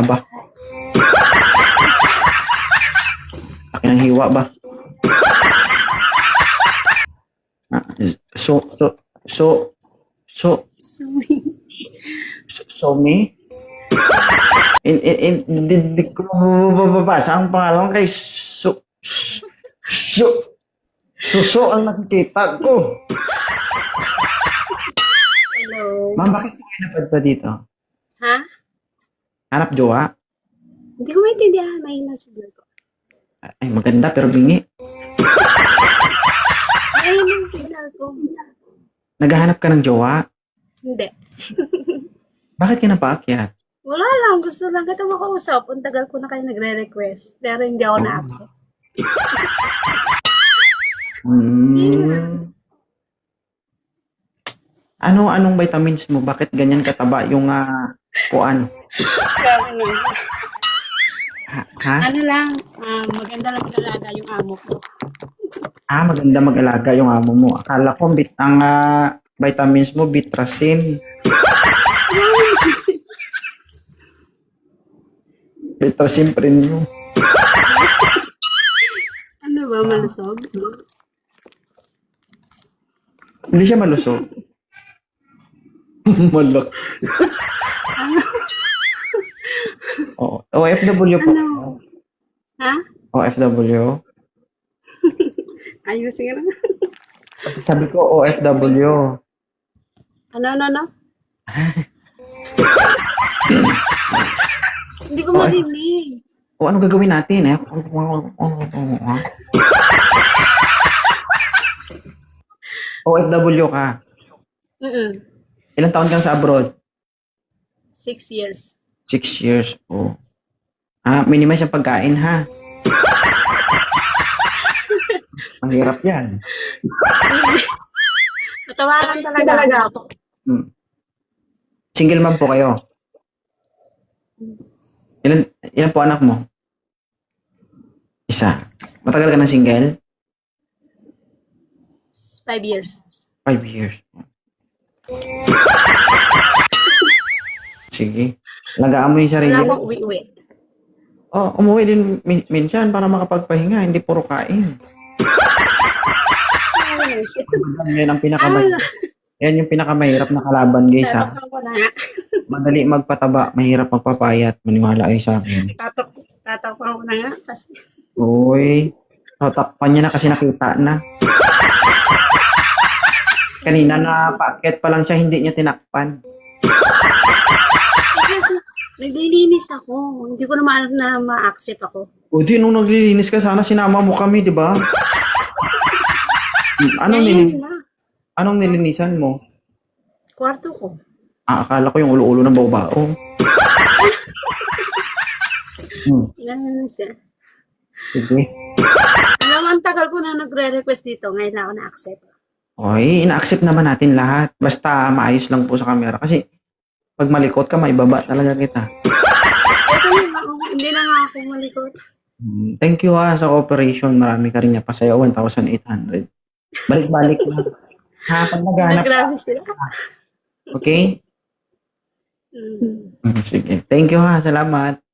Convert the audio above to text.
Aba, laki ng hiwa ba? Ah, so, so, so, so, Sorry. so me? Hindi ko mababasa ang pangalan kay Suso ang nakikita ko. Hello. Ma'am, bakit kayo napadpa dito? Ha? Hanap jowa? Hindi ko maintindihan. Mahina siguro ko. Ay, maganda pero bingi. Mahina yung signal ko. Naghahanap ka ng jowa? Hindi. Bakit ka napaakyat? Wala lang. Gusto lang kita makausap. Ang tagal ko na kayo nagre-request. Pero hindi ako na-accept. Anong vitamins mo? Bakit ganyan kataba yung kuan? Ano? Ha? Ano lang. Maganda lang pinalaga yung amo ko. Maganda mag-alaga yung amo mo. Akala ko ang vitamins mo, Bitrasin. Bitrasin Premium. Ano ba? Malusog? Hindi siya malusog. Malak. Oo. OFW po. Ano? Ha? OFW. Ayusin ka na. Sabi ko OFW. Ano? Hindi ko marinig. O ano gagawin natin OFW ka. Ilang taon kang sa abroad? 6 years. 6 years. Oh. Minimize ang pagkain ha. Mahirap yan. Natawaran talaga ako. Single mom po kayo? Ilan po anak mo? Isa. Matagal ka na single? 5 years. 5 years. Sige. Lagaan mo yung sarili. Wala akong uwi-uwi. Umuwi din minsan para makapagpahinga, hindi puro kain. Yan yung pinakamahirap na kalaban, guys, ha. Madali magpataba, mahirap magpapayat. Maniwala kayo sa akin. Tatakpan ko na nga kasi. Uy, tatakpan niya na kasi nakita na. Kanina na paakyat pa lang siya, hindi niya tinakpan. Kasi naglilinis ako. Hindi ko naman alam na ma-accept ako. O di, nung naglilinis ka, sana sinama mo kami, di ba? Anong nilinisan mo? Kwarto ko. Akala ko yung ulo-ulo ng bao-bao. Ganun siya. Sige. Alam mo, ang tagal ko na nagre-request dito. Ngayon lang ako na-accept. Okay, ina-accept naman natin lahat. Basta maayos lang po sa camera. Kasi pag malikot ka, maibaba talaga kita. Ito yun, hindi na nga ako malikot. Thank you sa cooperation. Marami ka rin niya pa sa'yo. 1,800. Balik-balik lang. Pag naghanap Grabe sila. Okay? Sige. Thank you Salamat.